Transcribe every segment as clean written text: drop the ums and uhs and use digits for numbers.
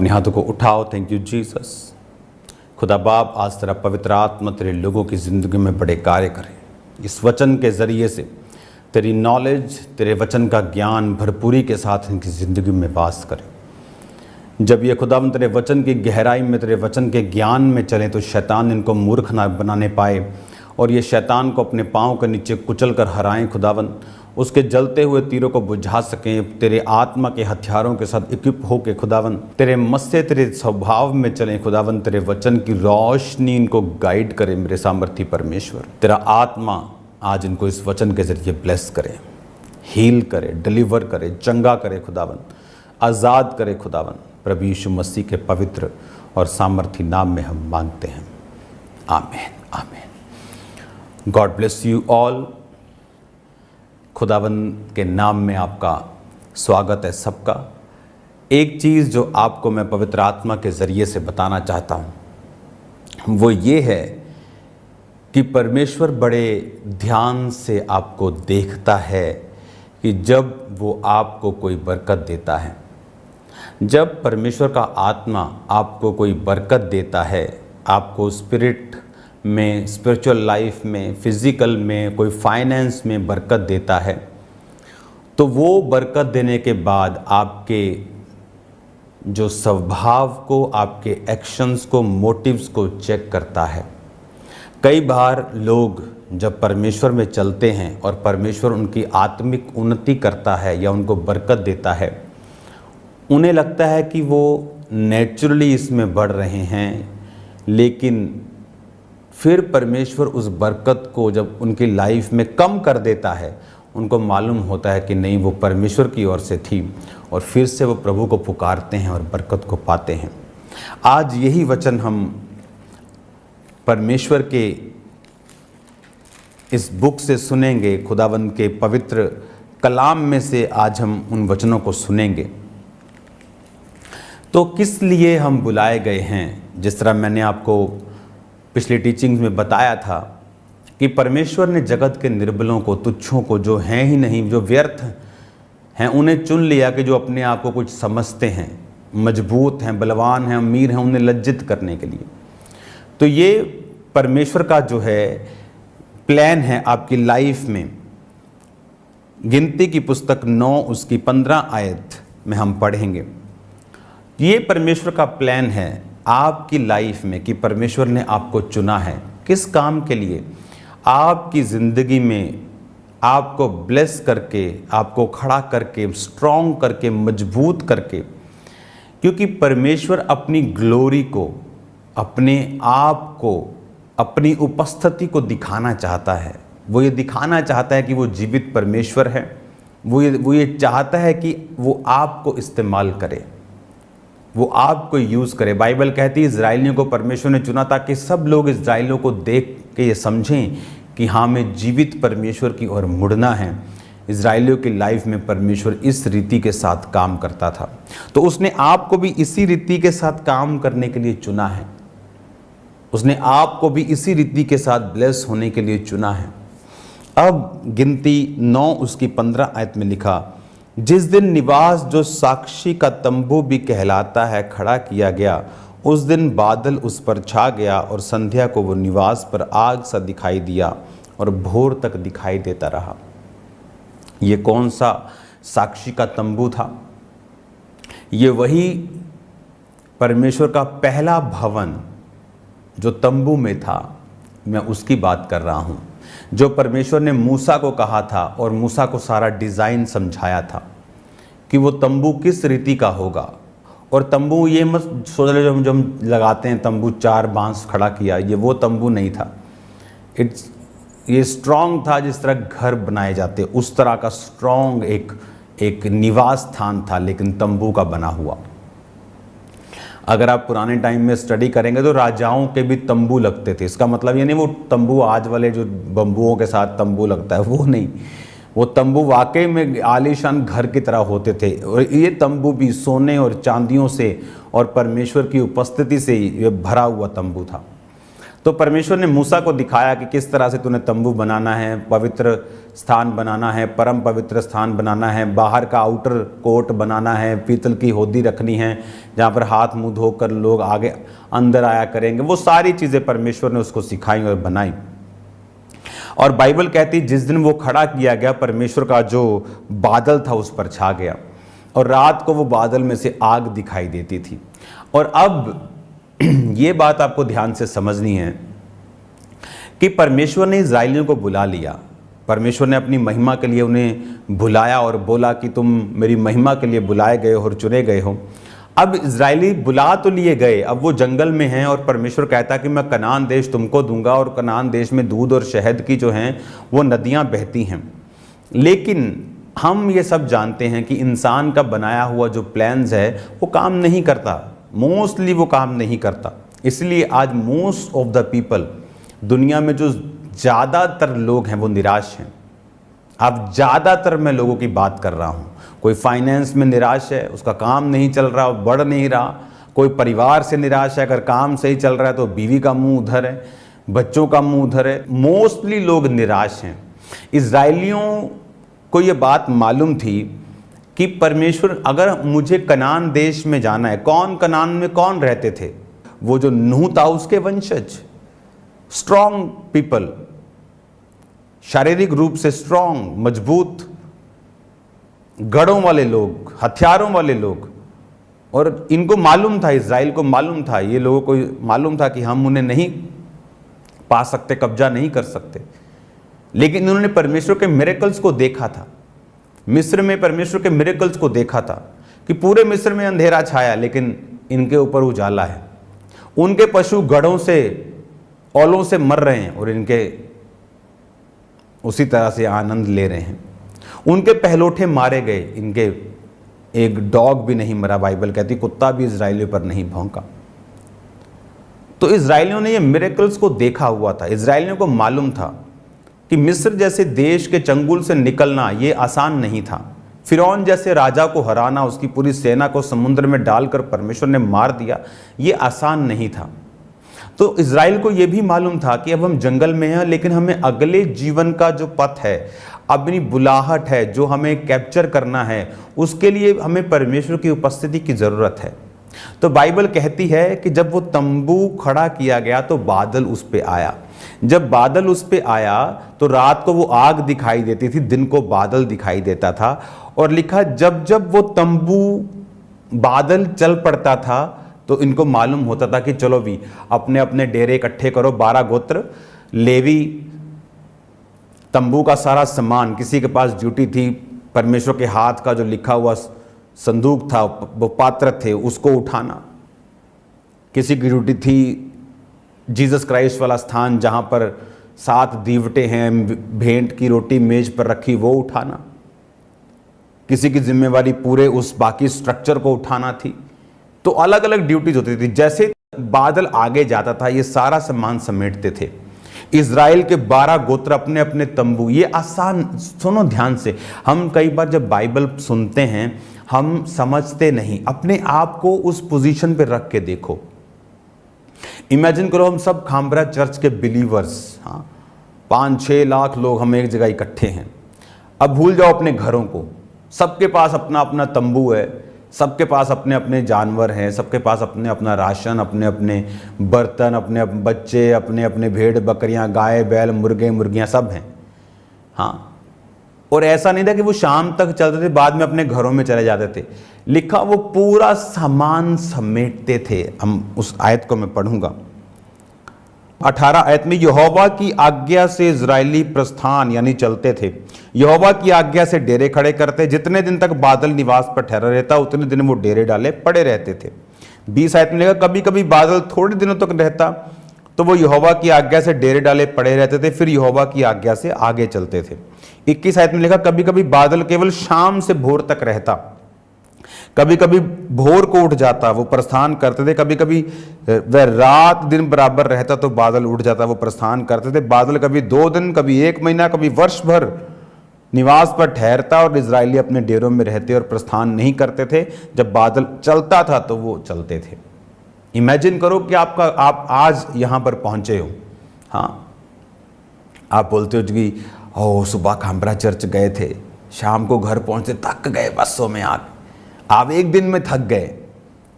अपने हाथों को उठाओ। Thank you Jesus. खुदा बाप, आज तेरा पवित्र आत्मा तेरे लोगों की ज़िंदगी में बड़े कार्य करे। इस वचन के ज़रिए से तेरी नॉलेज, तेरे वचन का ज्ञान भरपूरी के साथ इनकी ज़िंदगी में वास करे। जब ये खुदावन तेरे वचन की गहराई में, तेरे वचन के ज्ञान में चले तो शैतान इनको मूर्ख ना बनाने पाए और ये शैतान को अपने पाँव के नीचे कुचल कर हराएं। खुदावन उसके जलते हुए तीरों को बुझा सकें। तेरे आत्मा के हथियारों के साथ इक्विप होकर खुदावन तेरे मस्से, तेरे स्वभाव में चलें। खुदावन तेरे वचन की रोशनी इनको गाइड करे। मेरे सामर्थी परमेश्वर, तेरा आत्मा आज इनको इस वचन के ज़रिए ब्लेस करे, हील करे, डिलीवर करे, चंगा करे, खुदावन आज़ाद करे। खुदावन प्रभु यीशु मसीह के पवित्र और सामर्थी नाम में हम मांगते हैं, आमीन आमीन। God bless you all. खुदावन के नाम में आपका स्वागत है सबका। एक चीज़ जो आपको मैं पवित्र आत्मा के ज़रिए से बताना चाहता हूँ वो ये है कि परमेश्वर बड़े ध्यान से आपको देखता है कि जब वो आपको कोई बरकत देता है, जब परमेश्वर का आत्मा आपको कोई बरकत देता है, आपको स्पिरिट में, स्पिरिचुअल लाइफ में, फिज़िकल में, कोई फाइनेंस में बरकत देता है, तो वो बरकत देने के बाद आपके जो स्वभाव को, आपके एक्शंस को, मोटिव्स को चेक करता है। कई बार लोग जब परमेश्वर में चलते हैं और परमेश्वर उनकी आत्मिक उन्नति करता है या उनको बरकत देता है, उन्हें लगता है कि वो नेचुरली इसमें बढ़ रहे हैं, लेकिन फिर परमेश्वर उस बरकत को जब उनकी लाइफ में कम कर देता है, उनको मालूम होता है कि नहीं, वो परमेश्वर की ओर से थी और फिर से वो प्रभु को पुकारते हैं और बरकत को पाते हैं। आज यही वचन हम परमेश्वर के इस बुक से सुनेंगे, खुदावंद के पवित्र कलाम में से आज हम उन वचनों को सुनेंगे। तो किस लिए हम बुलाए गए हैं? जिस तरह मैंने आपको पिछली टीचिंग्स में बताया था कि परमेश्वर ने जगत के निर्बलों को, तुच्छों को, जो हैं ही नहीं, जो व्यर्थ हैं, उन्हें चुन लिया कि जो अपने आप को कुछ समझते हैं, मजबूत हैं, बलवान हैं, अमीर हैं, उन्हें लज्जित करने के लिए। तो ये परमेश्वर का जो है प्लान है आपकी लाइफ में। गिनती की पुस्तक 9 उसकी 15 आयत में हम पढ़ेंगे। ये परमेश्वर का प्लान है आपकी लाइफ में कि परमेश्वर ने आपको चुना है किस काम के लिए? आपकी ज़िंदगी में आपको ब्लेस करके, आपको खड़ा करके, स्ट्रॉन्ग करके, मजबूत करके। क्योंकि परमेश्वर अपनी ग्लोरी को, अपने आप को, अपनी उपस्थिति को दिखाना चाहता है। वो ये दिखाना चाहता है कि वो जीवित परमेश्वर है। वो ये चाहता है कि वो आपको इस्तेमाल करे, वो आपको यूज़ करे। बाइबल कहती है इज़राइलियों को परमेश्वर ने चुना ताकि सब लोग इज़राइलियों को देख के ये समझें कि हाँ, हमें जीवित परमेश्वर की ओर मुड़ना है। इज़राइलियों की लाइफ में परमेश्वर इस रीति के साथ काम करता था, तो उसने आपको भी इसी रीति के साथ काम करने के लिए चुना है। उसने आपको भी इसी रीति के साथ ब्लेस होने के लिए चुना है। अब गिनती 9 उसकी 15 आयत में लिखा, जिस दिन निवास जो साक्षी का तंबू भी कहलाता है खड़ा किया गया, उस दिन बादल उस पर छा गया और संध्या को वो निवास पर आग सा दिखाई दिया और भोर तक दिखाई देता रहा। ये कौन सा साक्षी का तंबू था? ये वही परमेश्वर का पहला भवन जो तंबू में था, मैं उसकी बात कर रहा हूँ। जो परमेश्वर ने मूसा को कहा था और मूसा को सारा डिज़ाइन समझाया था कि वो तंबू किस रीति का होगा। और तंबू ये मत सोच लो जो हम लगाते हैं तंबू, 4 बांस खड़ा किया, ये वो तंबू नहीं था। ये स्ट्रॉन्ग था, जिस तरह घर बनाए जाते उस तरह का स्ट्रॉन्ग एक निवास स्थान था, लेकिन तंबू का बना हुआ। अगर आप पुराने टाइम में स्टडी करेंगे तो राजाओं के भी तंबू लगते थे। इसका मतलब ये नहीं वो तंबू आज वाले जो बम्बुओं के साथ तंबू लगता है, वो नहीं। वो तंबू वाकई में आलीशान घर की तरह होते थे। और ये तंबू भी सोने और चांदियों से और परमेश्वर की उपस्थिति से ये भरा हुआ तंबू था। तो परमेश्वर ने मूसा को दिखाया कि किस तरह से तूने तंबू बनाना है, पवित्र स्थान बनाना है, परम पवित्र स्थान बनाना है, बाहर का आउटर कोर्ट बनाना है, पीतल की होदी रखनी है जहाँ पर हाथ मुंह धोकर लोग आगे अंदर आया करेंगे। वो सारी चीज़ें परमेश्वर ने उसको सिखाई और बनाई। और बाइबल कहती जिस दिन वो खड़ा किया गया, परमेश्वर का जो बादल था उस पर छा गया और रात को वो बादल में से आग दिखाई देती थी। और अब ये बात आपको ध्यान से समझनी है कि परमेश्वर ने इस्राएलियों को बुला लिया, परमेश्वर ने अपनी महिमा के लिए उन्हें बुलाया और बोला कि तुम मेरी महिमा के लिए बुलाए गए हो और चुने गए हो। अब इजरायली बुला तो लिए गए, अब वो जंगल में हैं और परमेश्वर कहता कि मैं कनान देश तुमको दूंगा और कनान देश में दूध और शहद की जो हैं वो नदियां बहती हैं। लेकिन हम ये सब जानते हैं कि इंसान का बनाया हुआ जो प्लान्स है वो काम नहीं करता, मोस्टली वो काम नहीं करता। इसलिए आज मोस्ट ऑफ द पीपल, दुनिया में जो ज़्यादातर लोग हैं वो निराश हैं। अब ज़्यादातर मैं लोगों की बात कर रहा हूँ। कोई फाइनेंस में निराश है, उसका काम नहीं चल रहा, बढ़ नहीं रहा। कोई परिवार से निराश है, अगर काम सही चल रहा है तो बीवी का मुंह उधर है, बच्चों का मुंह उधर है। मोस्टली लोग निराश हैं। इजरायलियों को ये बात मालूम थी कि परमेश्वर, अगर मुझे कनान देश में जाना है, कनान में कौन रहते थे? वो जो नूह था उसके वंशज, स्ट्रॉन्ग पीपल, शारीरिक रूप से स्ट्रॉन्ग, मजबूत, गढ़ों वाले लोग, हथियारों वाले लोग। और इनको मालूम था, इज़राइल को मालूम था, ये लोगों को मालूम था कि हम उन्हें नहीं पा सकते, कब्जा नहीं कर सकते। लेकिन उन्होंने परमेश्वर के मिरेकल्स को देखा था। मिस्र में परमेश्वर के मिरेकल्स को देखा था कि पूरे मिस्र में अंधेरा छाया लेकिन इनके ऊपर उजाला है। उनके पशु गढ़ों से, औलों से मर रहे हैं और इनके उसी तरह से आनंद ले रहे हैं। उनके पहलोठे मारे गए, इनके एक डॉग भी नहीं मरा। बाइबल कहती कुत्ता भी इजराइलियों पर नहीं भौंका। तो इजराइलियों ने ये मिरेकल्स को देखा हुआ था। इजराइलियों को मालूम था कि मिस्र जैसे देश के चंगुल से निकलना ये आसान नहीं था। फिरौन जैसे राजा को हराना, उसकी पूरी सेना को समुद्र में डालकर परमेश्वर ने मार दिया, ये आसान नहीं था। तो इजराइल को यह भी मालूम था कि अब हम जंगल में हैं, लेकिन हमें अगले जीवन का जो पथ है, अपनी बुलाहट है, जो हमें कैप्चर करना है, उसके लिए हमें परमेश्वर की उपस्थिति की ज़रूरत है। तो बाइबल कहती है कि जब वो तंबू खड़ा किया गया तो बादल उस पे आया। जब बादल उस पे आया तो रात को वो आग दिखाई देती थी, दिन को बादल दिखाई देता था। और लिखा जब जब वो तंबू बादल चल पड़ता था तो इनको मालूम होता था कि चलो भी अपने अपने डेरे इकट्ठे करो। 12 गोत्र, लेवी, तंबू का सारा सामान, किसी के पास ड्यूटी थी परमेश्वर के हाथ का जो लिखा हुआ संदूक था, वो पात्र थे, उसको उठाना। किसी की ड्यूटी थी जीसस क्राइस्ट वाला स्थान जहाँ पर 7 दीवटे हैं, भेंट की रोटी मेज पर रखी, वो उठाना। किसी की जिम्मेवारी पूरे उस बाकी स्ट्रक्चर को उठाना थी। तो अलग अलग ड्यूटीज होती थी। जैसे बादल आगे जाता था ये सारा सामान समेटते थे। इजराइल के 12 गोत्र अपने अपने तंबू, ये आसान, सुनो ध्यान से। हम कई बार जब बाइबल सुनते हैं हम समझते नहीं। अपने आप को उस पोजीशन पे रख के देखो। इमेजिन करो हम सब खामबरा चर्च के बिलीवर्स, हाँ, 5-6 लाख लोग हम एक जगह इकट्ठे हैं। अब भूल जाओ अपने घरों को, सबके पास अपना अपना तंबू है, सबके पास अपने अपने जानवर हैं, सबके पास अपने अपना राशन, अपने अपने बर्तन, अपने बच्चे, अपने अपने भेड़ बकरियां, गाय बैल, मुर्गे मुर्गियां सब हैं, हाँ। और ऐसा नहीं था कि वो शाम तक चलते थे, बाद में अपने घरों में चले जाते थे। लिखा वो पूरा सामान समेटते थे। हम उस आयत को मैं पढ़ूंगा। 18 आयत में, यहोवा की आज्ञा से इजरायली प्रस्थान यानी चलते थे, यहोवा की आज्ञा से डेरे खड़े करते। जितने दिन तक बादल निवास पर ठहरा रहता उतने दिन वो डेरे डाले पड़े रहते थे। 20 आयत में लिखा, कभी कभी बादल थोड़े दिनों तक रहता तो वो यहोवा की आज्ञा से डेरे डाले पड़े रहते थे, फिर यहोवा की आज्ञा से आगे चलते थे। 21 आयत में लिखा, कभी कभी बादल केवल शाम से भोर तक रहता, कभी कभी भोर को उठ जाता, वो प्रस्थान करते थे। कभी कभी वह रात दिन बराबर रहता तो बादल उठ जाता, वो प्रस्थान करते थे। बादल कभी 2 दिन, कभी 1 महीना, कभी वर्ष भर निवास पर ठहरता और इजरायली अपने डेरों में रहते और प्रस्थान नहीं करते थे। जब बादल चलता था तो वो चलते थे। इमेजिन करो कि आप आज यहाँ पर पहुँचे हो, हाँ, आप बोलते हो कि ओ सुबह खामरा चर्च गए थे, शाम को घर पहुँचे थक गए बसों में आके, आप एक दिन में थक गए।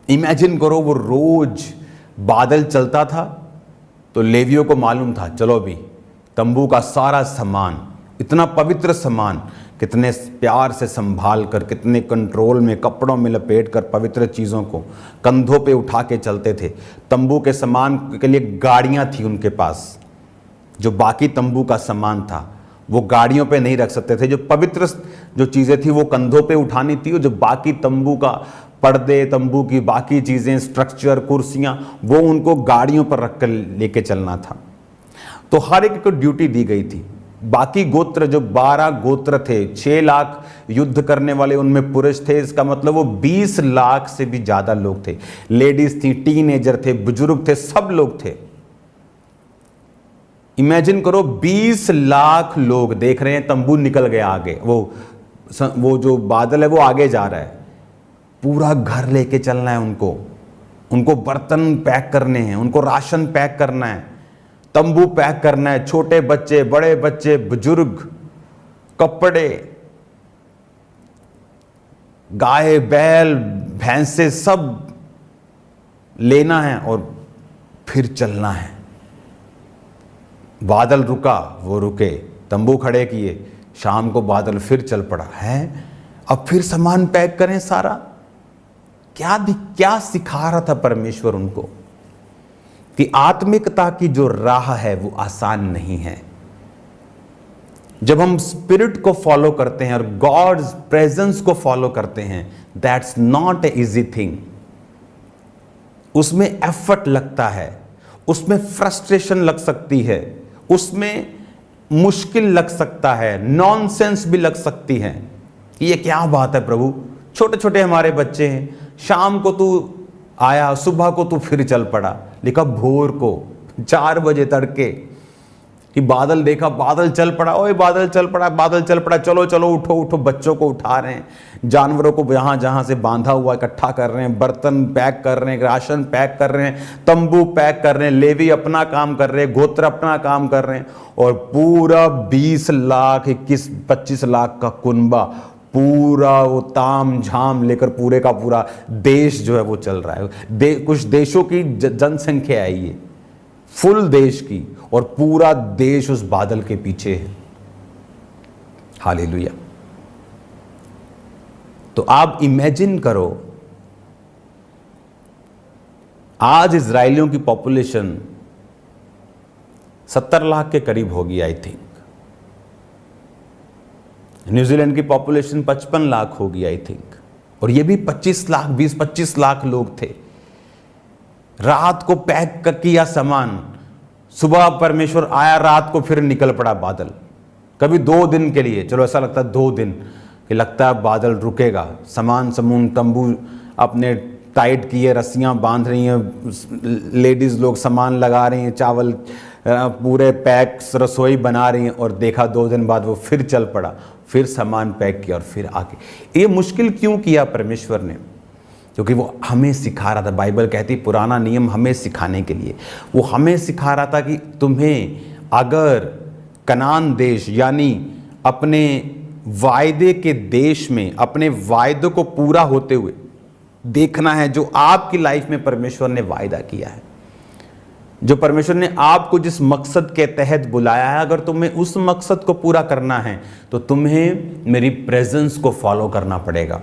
इमेजिन करो वो रोज बादल चलता था तो लेवियों को मालूम था, चलो भी तंबू का सारा सामान, इतना पवित्र सामान, कितने प्यार से संभाल कर, कितने कंट्रोल में, कपड़ों में लपेट कर पवित्र चीज़ों को कंधों पे उठा के चलते थे। तंबू के सामान के लिए गाड़ियाँ थी उनके पास, जो बाकी तंबू का सामान था वो गाड़ियों पे नहीं रख सकते थे। जो पवित्र जो चीज़ें थी वो कंधों पे उठानी थी, और जो बाकी तंबू का पर्दे, तंबू की बाकी चीज़ें, स्ट्रक्चर, कुर्सियाँ, वो उनको गाड़ियों पर रख कर लेके चलना था। तो हर एक को ड्यूटी दी गई थी। बाकी गोत्र, जो 12 गोत्र थे, 6 लाख युद्ध करने वाले उनमें पुरुष थे, इसका मतलब वो 20 लाख से भी ज़्यादा लोग थे। लेडीज थी, टीनेजर थे, बुजुर्ग थे, सब लोग थे। इमेजिन करो 20 लाख लोग देख रहे हैं, तंबू निकल गया आगे, वो जो बादल है वो आगे जा रहा है, पूरा घर लेके चलना है उनको बर्तन पैक करने हैं, उनको राशन पैक करना है, तंबू पैक करना है, छोटे बच्चे, बड़े बच्चे, बुजुर्ग, कपड़े, गाय, बैल, भैंसे सब लेना है और फिर चलना है। बादल रुका, वो रुके, तंबू खड़े किए, शाम को बादल फिर चल पड़ा है। अब फिर सामान पैक करें सारा। क्या सिखा रहा था परमेश्वर उनको कि आत्मिकता की जो राह है वो आसान नहीं है। जब हम स्पिरिट को फॉलो करते हैं और गॉड्स प्रेजेंस को फॉलो करते हैं, that's not a easy thing. उसमें एफर्ट लगता है, उसमें फ्रस्ट्रेशन लग सकती है, उसमें मुश्किल लग सकता है, नॉनसेंस भी लग सकती है। ये क्या बात है प्रभु, छोटे छोटे हमारे बच्चे हैं, शाम को तू आया, सुबह को तू फिर चल पड़ा, लिखा भोर को 4 बजे तड़के कि बादल देखा, बादल चल पड़ा, ओए बादल चल पड़ा, बादल चल पड़ा, चलो चलो उठो उठो, बच्चों को उठा रहे हैं, जानवरों को जहाँ जहाँ से बांधा हुआ इकट्ठा कर रहे हैं, बर्तन पैक कर रहे हैं, राशन पैक कर रहे हैं, तंबू पैक कर रहे हैं, लेवी अपना काम कर रहे हैं, गोत्र अपना काम कर रहे हैं, और पूरा 20 लाख 21-25 लाख का कुनबा, पूरा वो ताम झाम लेकर पूरे का पूरा देश जो है वो चल रहा है। कुछ देशों की जनसंख्या है ये, फुल देश की, और पूरा देश उस बादल के पीछे है। हालेलुया। तो आप इमेजिन करो, आज इजरायलियों की पॉपुलेशन 70 लाख के करीब होगी आई थिंक। न्यूजीलैंड की पॉपुलेशन 55 लाख होगी आई थिंक, और ये भी 25 लाख 20-25 लाख लोग थे। रात को पैक किया सामान, सुबह परमेश्वर आया, रात को फिर निकल पड़ा बादल। कभी 2 दिन के लिए, चलो ऐसा लगता है 2 दिन कि लगता है बादल रुकेगा, सामान समून तंबू अपने टाइट किए, रस्सियां बांध रही हैं, लेडीज लोग सामान लगा रही हैं, चावल पूरे पैक, रसोई बना रही हैं, और देखा 2 दिन बाद वो फिर चल पड़ा, फिर सामान पैक किया और फिर आके। ये मुश्किल क्यों किया परमेश्वर ने? क्योंकि वो हमें सिखा रहा था। बाइबल कहती पुराना नियम हमें सिखाने के लिए, वो हमें सिखा रहा था कि तुम्हें अगर कनान देश यानी अपने वायदे के देश में अपने वायदे को पूरा होते हुए देखना है, जो आपकी लाइफ में परमेश्वर ने वायदा किया है, जो परमेश्वर ने आपको जिस मकसद के तहत बुलाया है, अगर तुम्हें उस मकसद को पूरा करना है तो तुम्हें मेरी प्रेजेंस को फॉलो करना पड़ेगा।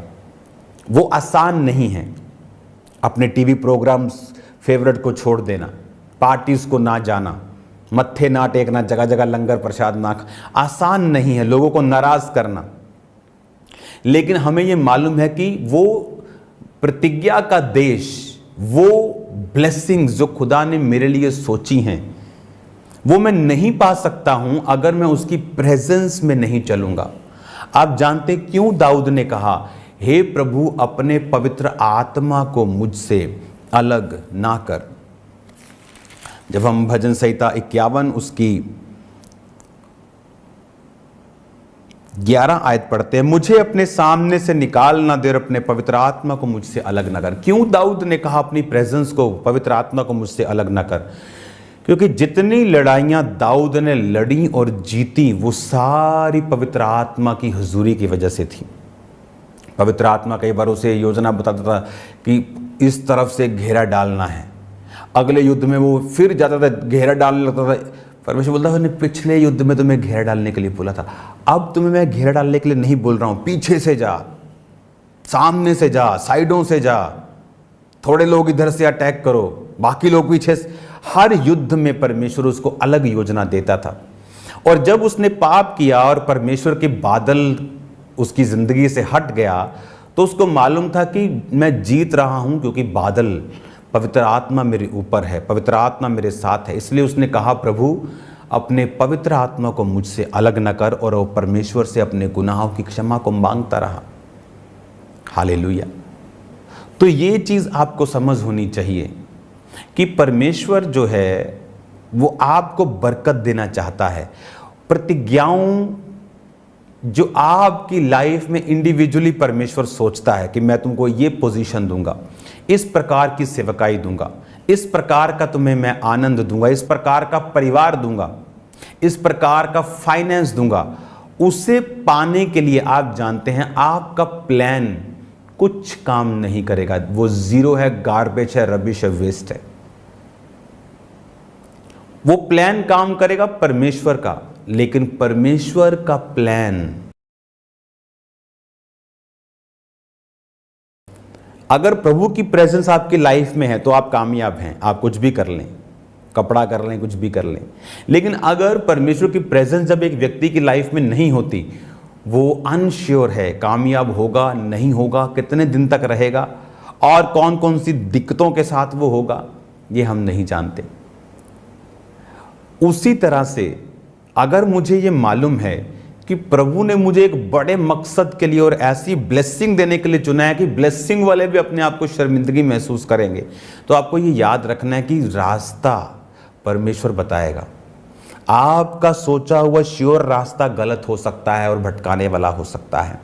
वो आसान नहीं है। अपने टीवी प्रोग्राम्स फेवरेट को छोड़ देना, पार्टीज को ना जाना, मत्थे ना टेकना, जगह जगह लंगर प्रसाद ना, आसान नहीं है लोगों को नाराज करना। लेकिन हमें ये मालूम है कि वो प्रतिज्ञा का देश, वो ब्लेसिंग्स जो खुदा ने मेरे लिए सोची हैं, वो मैं नहीं पा सकता हूं अगर मैं उसकी प्रेजेंस में नहीं चलूंगा। आप जानते क्यों दाऊद ने कहा, हे प्रभु अपने पवित्र आत्मा को मुझसे अलग ना कर। जब हम भजन संहिता 51 उसकी 11 आयत पढ़ते हैं, मुझे अपने सामने से निकाल ना दे और अपने पवित्र आत्मा को मुझसे अलग न कर। क्यों दाऊद ने कहा अपनी प्रेजेंस को, पवित्र आत्मा को मुझसे अलग न कर? क्योंकि जितनी लड़ाइयां दाऊद ने लड़ी और जीती वो सारी पवित्र आत्मा की हुजूरी की वजह से थी। पवित्र आत्मा कई बार उसे योजना बताता था कि इस तरफ से घेरा डालना है, अगले युद्ध में वो फिर जाता था घेरा डालने लगता था। परमेश्वर बोलता है पिछले युद्ध में तुम्हें घेरा डालने के लिए बोला था, अब तुम्हें मैं घेरा डालने के लिए नहीं बोल रहा हूं, पीछे से जा, सामने से जा, साइडों से जा, थोड़े लोग इधर से अटैक करो, बाकी लोग पीछे से। हर युद्ध में परमेश्वर उसको अलग योजना देता था। और जब उसने पाप किया और परमेश्वर के बादल उसकी जिंदगी से हट गया तो उसको मालूम था कि मैं जीत रहा हूं क्योंकि बादल, पवित्र आत्मा मेरे ऊपर है, पवित्र आत्मा मेरे साथ है। इसलिए उसने कहा प्रभु अपने पवित्र आत्मा को मुझसे अलग न कर, और वो परमेश्वर से अपने गुनाहों की क्षमा को मांगता रहा। हालेलुया। तो ये चीज आपको समझ होनी चाहिए कि परमेश्वर जो है वो आपको बरकत देना चाहता है। प्रतिज्ञाओं जो आपकी लाइफ में इंडिविजुअली परमेश्वर सोचता है कि मैं तुमको ये पोजीशन दूंगा, इस प्रकार की सेवकाई दूंगा, इस प्रकार का तुम्हें मैं आनंद दूंगा, इस प्रकार का परिवार दूंगा, इस प्रकार का फाइनेंस दूंगा, उसे पाने के लिए आप जानते हैं आपका प्लान कुछ काम नहीं करेगा। वो जीरो है, गार्बेज है, रबिश है, वेस्ट है। वो प्लान काम करेगा परमेश्वर का, लेकिन परमेश्वर का प्लान अगर प्रभु की प्रेजेंस आपकी लाइफ में है तो आप कामयाब हैं, आप कुछ भी कर लें, कपड़ा कर लें, कुछ भी कर लें। लेकिन अगर परमेश्वर की प्रेजेंस जब एक व्यक्ति की लाइफ में नहीं होती, वो अनश्योर है, कामयाब होगा नहीं होगा, कितने दिन तक रहेगा और कौन कौन सी दिक्कतों के साथ वो होगा, ये हम नहीं जानते। उसी तरह से अगर मुझे ये मालूम है कि प्रभु ने मुझे एक बड़े मकसद के लिए और ऐसी ब्लेसिंग देने के लिए चुना है कि ब्लेसिंग वाले भी अपने आप को शर्मिंदगी महसूस करेंगे, तो आपको ये याद रखना है कि रास्ता परमेश्वर बताएगा। आपका सोचा हुआ श्योर रास्ता गलत हो सकता है और भटकाने वाला हो सकता है,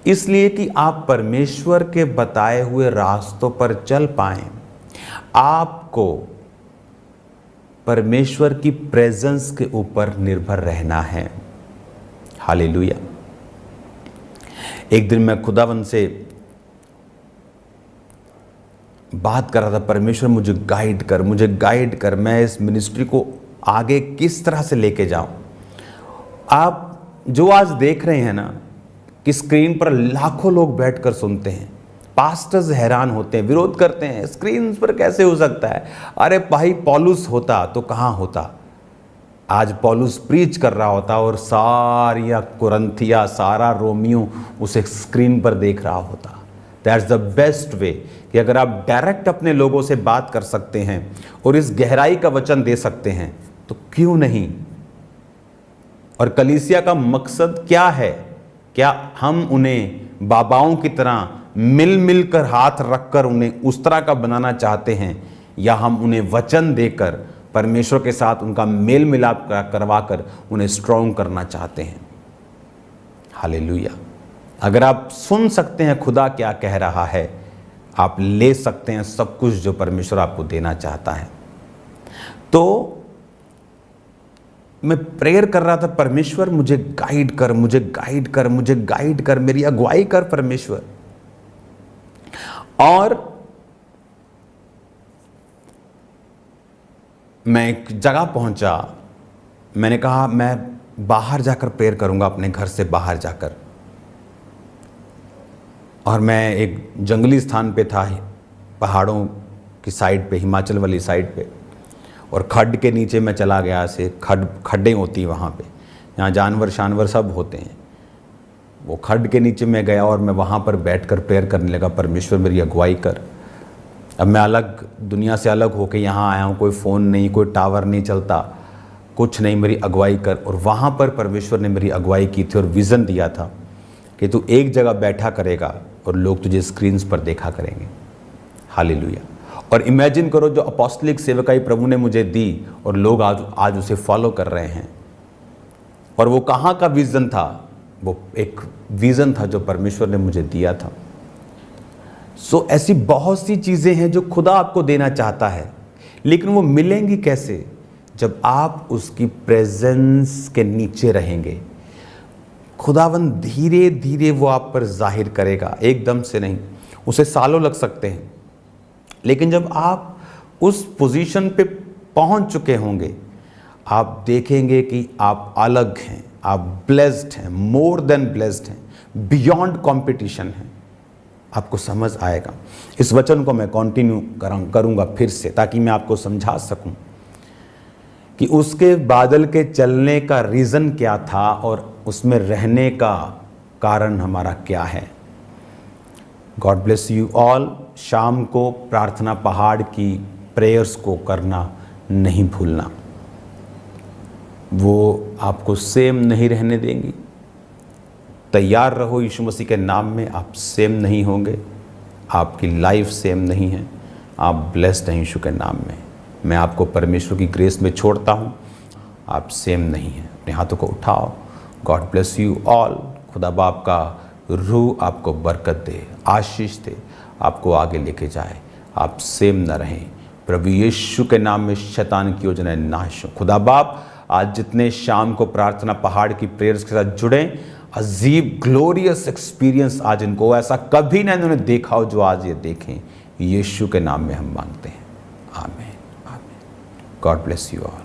इसलिए कि आप परमेश्वर के बताए हुए रास्तों पर चल पाएं, आपको परमेश्वर की प्रेजेंस के ऊपर निर्भर रहना है। हालेलुया। एक दिन मैं खुदावन से बात कर रहा था, परमेश्वर मुझे गाइड कर, मुझे गाइड कर, मैं इस मिनिस्ट्री को आगे किस तरह से लेके जाऊं। आप जो आज देख रहे हैं ना कि स्क्रीन पर लाखों लोग बैठकर सुनते हैं, पास्टर्स हैरान होते हैं, विरोध करते हैं, स्क्रीन पर कैसे हो सकता है। अरे भाई पौलुस होता तो कहाँ होता, आज पौलुस प्रीच कर रहा होता और सारिया कुरंथिया, सारा रोमियो उसे स्क्रीन पर देख रहा होता। दैट्स द बेस्ट वे कि अगर आप डायरेक्ट अपने लोगों से बात कर सकते हैं और इस गहराई का वचन दे सकते हैं तो क्यों नहीं। और कलीसिया का मकसद क्या है? क्या हम उन्हें बाबाओं की तरह मिल मिल कर हाथ रखकर उन्हें उस तरह का बनाना चाहते हैं, या हम उन्हें वचन देकर परमेश्वर के साथ उनका मेल मिलाप करवाकर उन्हें स्ट्रॉन्ग करना चाहते हैं? हालेलुया। अगर आप सुन सकते हैं खुदा क्या कह रहा है, आप ले सकते हैं सब कुछ जो परमेश्वर आपको देना चाहता है। तो मैं प्रेयर कर रहा था, परमेश्वर मुझे गाइड कर, मुझे गाइड कर, मुझे गाइड कर, मेरी अगुवाई कर परमेश्वर। और मैं एक जगह पहुंचा, मैंने कहा मैं बाहर जाकर प्रेयर करूंगा, अपने घर से बाहर जाकर। और मैं एक जंगली स्थान पे था, पहाड़ों की साइड पे, हिमाचल वाली साइड पे, और खड्ड के नीचे मैं चला गया। से खड्डें होती वहाँ पे, यहाँ जानवर सब होते हैं। वो खड्ड के नीचे मैं गया और मैं वहाँ पर बैठकर प्रेयर करने लगा, परमेश्वर मेरी अगुवाई कर। अब मैं अलग दुनिया से अलग होकर यहाँ आया हूँ, कोई फ़ोन नहीं, कोई टावर नहीं चलता, कुछ नहीं, मेरी अगुवाई कर। और वहाँ पर परमेश्वर ने मेरी अगुवाई की थी और विज़न दिया था कि तू एक जगह बैठा करेगा और लोग तुझे स्क्रीन्स पर देखा करेंगे। हालेलुया। और इमेजिन करो, जो अपोस्टलिक सेवकाई प्रभु ने मुझे दी और लोग आज उसे फॉलो कर रहे हैं। और वो कहाँ का विज़न था? वो एक विज़न था जो परमेश्वर ने मुझे दिया था। सो ऐसी बहुत सी चीज़ें हैं जो खुदा आपको देना चाहता है, लेकिन वो मिलेंगी कैसे? जब आप उसकी प्रेजेंस के नीचे रहेंगे। खुदावंद धीरे धीरे वो आप पर जाहिर करेगा, एकदम से नहीं, उसे सालों लग सकते हैं। लेकिन जब आप उस पोजीशन पे पहुंच चुके होंगे, आप देखेंगे कि आप अलग हैं, आप ब्लेस्ड हैं, मोर देन ब्लेस्ड हैं, बियॉन्ड कंपटीशन हैं। आपको समझ आएगा। इस वचन को मैं कंटिन्यू करूंगा फिर से, ताकि मैं आपको समझा सकूं कि उसके बादल के चलने का रीज़न क्या था और उसमें रहने का कारण हमारा क्या है। God bless you all. शाम को प्रार्थना पहाड़ की प्रेयर्स को करना नहीं भूलना, वो आपको सेम नहीं रहने देंगी। तैयार रहो, यीशु मसीह के नाम में आप सेम नहीं होंगे, आपकी लाइफ सेम नहीं है, आप ब्लेस्ड हैं यीशु के नाम में। मैं आपको परमेश्वर की ग्रेस में छोड़ता हूँ, आप सेम नहीं हैं। अपने हाथों को उठाओ। God bless you all. खुदा बाप का रूह आपको बरकत दे, आशीष दे, आपको आगे लेके जाए, आप सेम न रहें। प्रभु यीशु के नाम में शैतान की योजनाएं नाश हो। खुदा बाप आज जितने शाम को प्रार्थना पहाड़ की प्रेयर्स के साथ जुड़े, अजीब ग्लोरियस एक्सपीरियंस आज इनको ऐसा कभी ना इन्होंने देखा हो जो आज ये देखें। यीशु के नाम में हम मांगते हैं, आमीन आमीन। God bless you all.